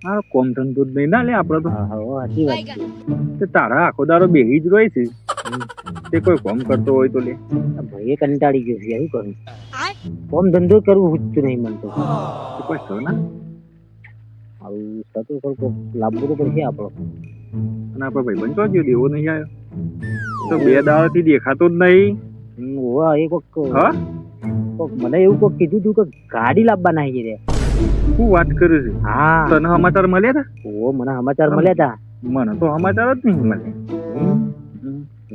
હા કોમ ધંધો જ નહીં ના લે આપડે તો. સાચી વાત છે. તે તારા આખો દારો બેહી જ રહી છે તે કોઈ કામ કરતો હોય તો લે. ભાઈ કંટાળી ગયો છે શું કરું? કોમ ધંધો કરવું હુજતું નહીં મને તો. તે કોઈ છે ના આવું થતું થોડુંક લાવવું તો પડશે આપણો. અને આપડે ભાઈબંધ તો જો દેવો નહીં આવ્યો તો 2 દાડાથી દેખાતો જ નહીં. એ કોક હા મને એવું કોક કીધું તું કે ગાડી લાવવા નાખી રે. શું વાત કરે છે? હા તને સમાચાર મળ્યા હતા? મને સમાચાર મળ્યા હતા. મને તો સમાચાર જ નહીં મળે.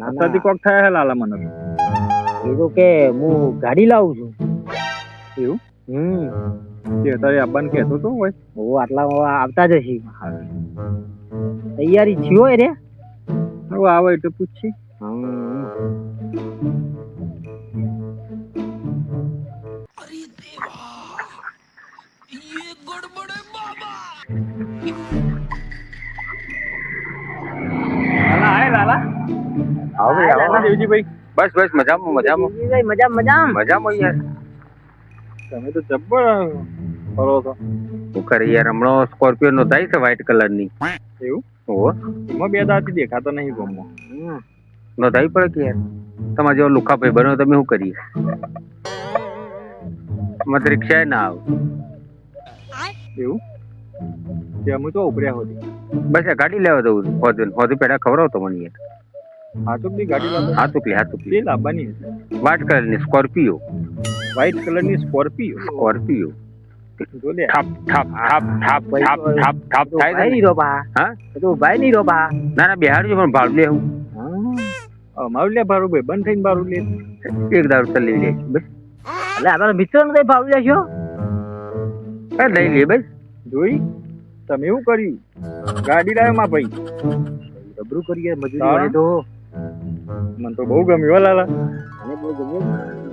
અત્યારથી કોક થયા હે લાલા મને તો. એ તો કે હું ગાડી લાવું છું. એવું તે અત્યારે આવવાનું કહેતો તો હોય. આટલા આવતા જ હશે. તૈયારી થયો રે? હવે આવે એટલે પૂછી. દેવજીભાઈ બસ બસ મજામાં મજામાં મજામાં યાર. તમે તો જબ્બર ફરો છો. શું કરે યાર, હમણાં સ્કોર્પિયો નોંધાઈ છે વ્હાઈટ કલર ની. એવું? ઓહો, એમાં 2 દાડાથી દેખાતો નહીં ગમો. નોંધાવી પડે કે યાર. તમારા જેવા લુખા ભાઈ બનો તમે શું કરીએ? મત રિક્ષા ના આવે. એવું? તે અમે તો ઉપર્યા હોતી. બસ આ ગાડી લેવા દઉં હોદી પેડા ખવડાવતો મને યાર. હાથુકની ગાડી લાવો. હાથુકલી તે લાવવાની હશે. વ્હાઈટ કલર ની સ્કોર્પિયો. વ્હાઈટ કલરની સ્કોર્પિયો. જો લે ઠાપ ઠાપ ઠાપ ઠાપ ઠાપ ઠાપ ઠાપ થાય ભાઈ છે. નહીં રોપા. હા તો ભાઈ નહીં રોપા. ના ના બિહારજો પણ ભાડું લે હું અમારું લે ભાડું ભાઈ બંધ થઈને ભાડું લે. એક દારૂ ચલી લે બસ. એટલે આપણા મિત્ર નું કઈ ભાવ લેશો? લઈ લે બસ. જોઈ તમે એવું કર્યું? ગાડી લાવ્યો માં ભાઈ. ડબરું કરીએ મજૂરી વાળે તો. મને તો બહુ ગમ્યું હો લાલા. મને બહુ ગમ્યું.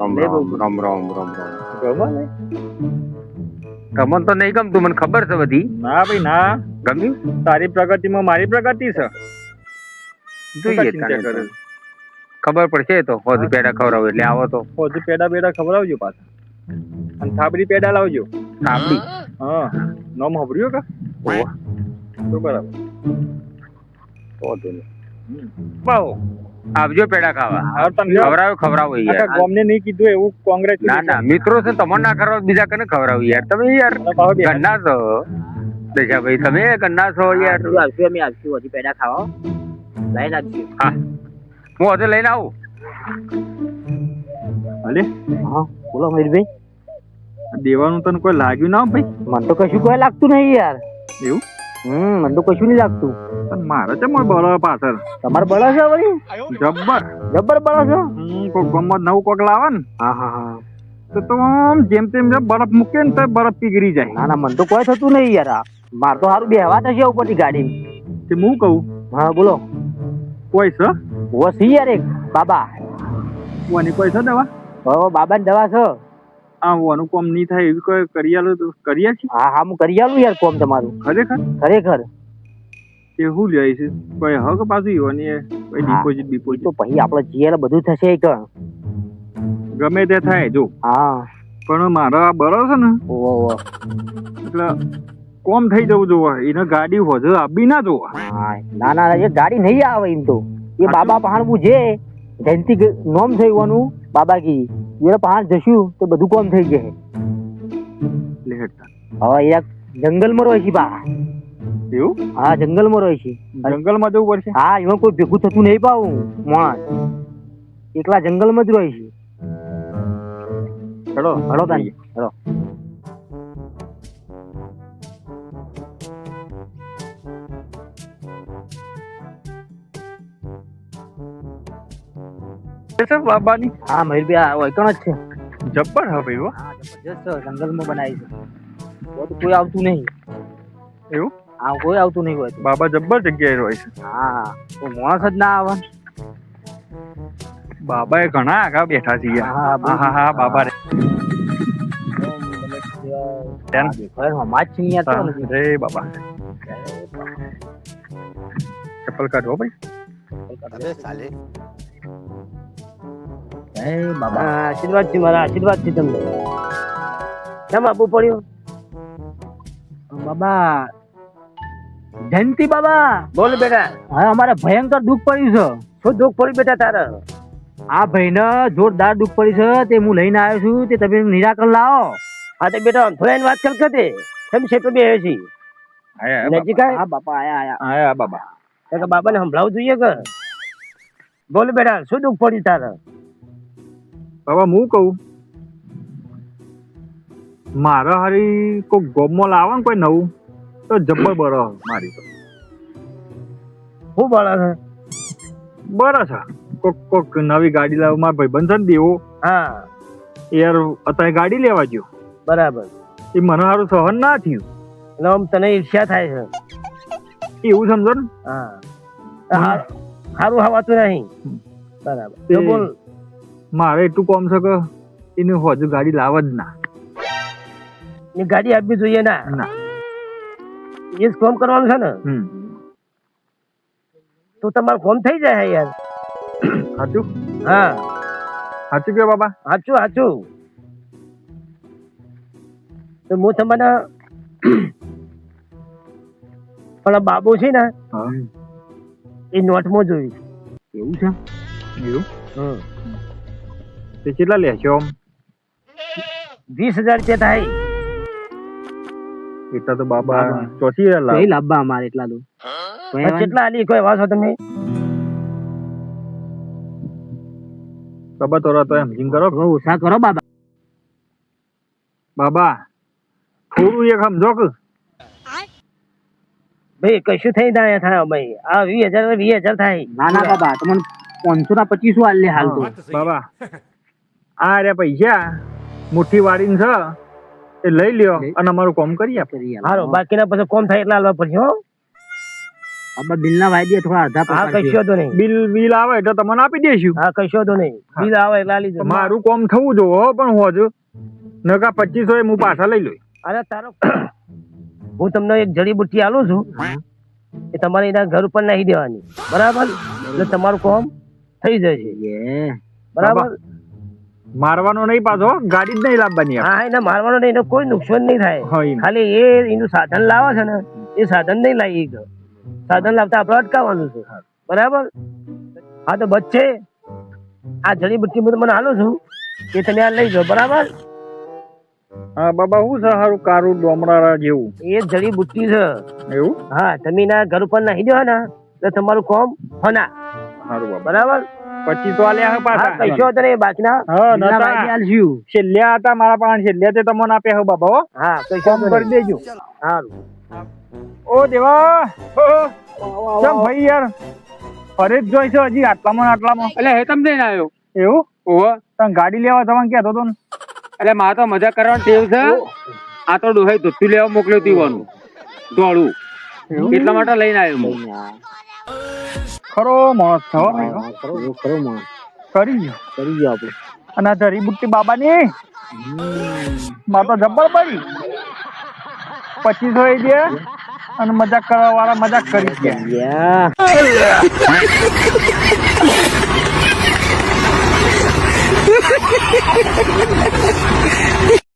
રામ રામ રામ રામ રામ રામ. ગમે ને? તમને તો નહીં ગમતું, મને ખબર છે બધી. ના ભાઈ ના. ગમ્યું? તારી પ્રગતિમાં મારી પ્રગતિ છે. જોઈએ તને. ખબર પડશે તો હોદી પેડા ખવડાવો એટલે આવો તો. હોદી પેડા બેડા ખવડાવજો પાછા. અને થાબડી પેડા લાવજો. થાબડી? હા નામ સાંભળ્યું કા? ઓહો તો બરાબર. તો બાવો આવજો પેડા ખાવા. ખવડાવો યાર. ગોમને નહીં કીધું એવું કોંગ્રેસ. ના ના મિત્રો છે તમને ના ખવડાવો બીજા કને ખવડાવું યાર. તમે યાર ગન્ના છો દેશાભાઈ, તમે ગન્ના છો યાર. આવશું અમે આવશું હજી પેડા ખાવા લઈને આવશું. હા હું હજુ લઈને આવું. અલે હા બોલો મયુરભાઈ. દેવાનું તને કોઈ લાગ્યું ના ભાઈ? મને તો કશું કોઈ લાગતું નહીં યાર. એવું? મને તો કશું નહીં લાગતું. પણ મારે છે મોય બળો પાછળ. તમારે બળો છે વળી? જબ્બર બળો છે. કોક ગમત નવું કોક લાવે ને. હા તો આમ જેમ તેમ બરફ મૂકે ને તો બરફ પીગળી જાય. ના મને તો કોઈ થતું નહીં યાર. મારે તો સારું બેહવા થશે ઉપરથી ગાડી. તે હું કહું? હા બોલો. કોઈ છે? સી યાર એક બાબા. કોની કોઈ છે દવા? બાબાની દવા છે. આ વાનું કોમ નહીં થાય એવી કોઈ કરી આલો તો કરી આલશી? હા હું કરી આલું યાર કોમ તમારું. ખરેખર તે શું લે છે કોઈ હક પાછું ઈવાની કોઈ ડિપોઝિટ તો પછી આપણે જીએલ બધું થશે એક. ગમે તે થાય જો. હા પણ મારા બરો છે ને ઓહો એટલે કોમ થઈ જવું જોવા. એને ગાડી હોજે આપી ના જોવા. ના એ ગાડી નહીં આવે એમ તો. એ બાબા પહાણવું છે જયંતિ નોમ થયું બાબાગીરી. એ પહાણ જશું તો બધું કોમ થઈ જશે. હવે એક જંગલમાં રહે છે બા. એવું? હા જંગલમાં રહે છે. જંગલમાં જવું પડશે? હા એમાં કોઈ ભેગું થતું નહીં પાવું માણસ. એકલા જંગલમાં જ રહે છે. હળો તારી હળો. બાબાની? હા મયુરભાઈ વૈકણ જ છે. જબ્બર હા ભાઈ. હા જબરજસ્ત જંગલમાં બનાવી છે. કોઈ આવતું નહીં. એવું? હા કોઈ આવતું નહીં હોય. બાબા જબ્બર જગ્યાએ રહે છે. હા તો માણસ જ ના આવે. બાબા એ ઘણા આગા બેઠા છે. હા બાબા રે બાબા. ચપ્પલ કાઢો ભાઈ. બાબા આશીર્વાદ છે મારા. આશીર્વાદ છે તમને. કેમ આપવું પડ્યું? બાબા જયંતિ બાબા, બોલ બેટા. હા અમારે ભયંકર દુઃખ પડ્યું છે. શું દુઃખ પડ્યું બેટા તારે? આ ભાઈને જોરદાર દુઃખ પડ્યું છે, તે હું લઈને આવ્યો છું, તે તમે નિરાકરણ લાવો. હા તો બેટા થોડી વાત કર કે કેમ છે તો બે છે નજીક હા બાપા આયા આયા બાબા. કે બાબાને સંભળાવવું જોઈએ કે. બોલ બેટા શું દુઃખ પડ્યું તારે? બાબા હું કહું, મારે હારી કોઈ ગોમમાં લાવે ને કોઈ નવું તો જબ્બર બરો મારી તો શું બોલે છે? બરો છે. કોક નવી ગાડી લાવ, મારા ભાઈબંધ છે ને દેવો, હા યાર અત્યારે ગાડી લેવા ગયો, બરાબર. એ મને સારું સહન ના થયું. એટલે આમ તને ઈર્ષ્યા થાય છે. એવું સમજો ને. હા સારું હવાતું નહીં. બરાબર તો બોલ. મારે એટલું કોમ છે કે એને હજુ ગાડી લાવ જ ના. એ ગાડી આપવી જોઈએ ના. ના એ જ કોમ કરવાનું છે ને. તો તમારું કોમ થઈ જાય યાર. સાચું? હા સાચું કે બાબા? સાચું સાચું. તો હું તમને પણ બાબુ છે ને હા એ નોટમાં જોઈશ. એવું છે? એવું તે કેટલા લેશો આમ? 20,000 રૂપિયા થાય. એટલા તો બાબા ચોથી લાવ. કઈ લાભા અમારે એટલા તો કેટલા આલી કોઈ વાસો તમે? બાબા તોરા તો એમ જીમ કરો. ઓછા કરો બાબા. બાબા થોડું એક સમજો કે ભાઈ કશું થઈ જાય થાય ભાઈ. આ 20,000 થાય. ના ના બાબા તમને 500 ના 25 આલે હાલ તો. બાબા આ રે પૈસા મુઠ્ઠી વાળીને છે એ લઈ લ્યો અને અમારું કામ કરી આપે. હારો બાકીના પછી કોમ થાય એટલા આલવા પડશે. હો બાબા બિલ ના વાયદે થોડા અડધા હા કશો તો નહીં. બિલ આવે એટલે તમને આપી દેશું. હા કશો તો નહીં. બિલ આવે એટલે આલી દો. મારું કામ થવું જોવો પણ હોજ નકા 2500 હું પાછા લઈ લઉં. અરે તારો હું તમને એક જડીબુટ્ટી આલું છું, એ તમારે એના ઘર ઉપર નાખી દેવાની. બરાબર? એટલે તમારું કામ થઈ જશે. બરાબર? મારવાનો નહીં પાછો, ગાડી જ નહીં લાવવાની. હા એને મારવાનો નહીં, એને કોઈ નુકસાન નહીં થાય. ખાલી એ એનું સાધન લાવે છે ને એ સાધન નહીં લાવી. સાધન લાવતા આપણે અટકાવવાનું છે. બરાબર? હા તો બચ્ચે આ જડીબુટ્ટી હું તમને આલું છું, એ તમે આ લઈ જાઓ. બરાબર? હા બાબા હું છે સારું કારું ડોમરા જેવું એ જડીબુટ્ટી છે એવું. હા તમે ના ઘર ઉપર નાખી દો ને એટલે તમારું કામ ફના. સારું બાબા. બરાબર? 25 તો આલ્યા હે પાછા. કશો તો નહીં બાકીના. હા નતા છેલ્લે હતા મારા પાસે, છેલ્લે તે તમને આપ્યા હે બાબા. હો હા કશો કામ તો કરી નહીં. દેજો. સારું. ઓ દેવા કેમ ભાઈ યાર ફરે જ જોઈ છે હજી આટલામાં ને આટલામાં? એટલે હે તમે જઈને આવ્યો એવું? ઓહો તમે ગાડી લેવા જવાનું કહેતો હતો ને? એટલે મારે તો મજા કરવાની ટેવ છે. આ તો ડોહાઈ ધોતું લેવા મોકલ્યો પીવાનું દોડું એટલા માટે લઈને આવ્યો હું. ખરો માણસ છો ખરો માણસ. કરી ગયો આપણે. અને આ જડીબુટ્ટી બાબાની માં તો જબ્બર પડી. 2500 દે અને મજાક કરવા વાળા મજાક કરી ગયા.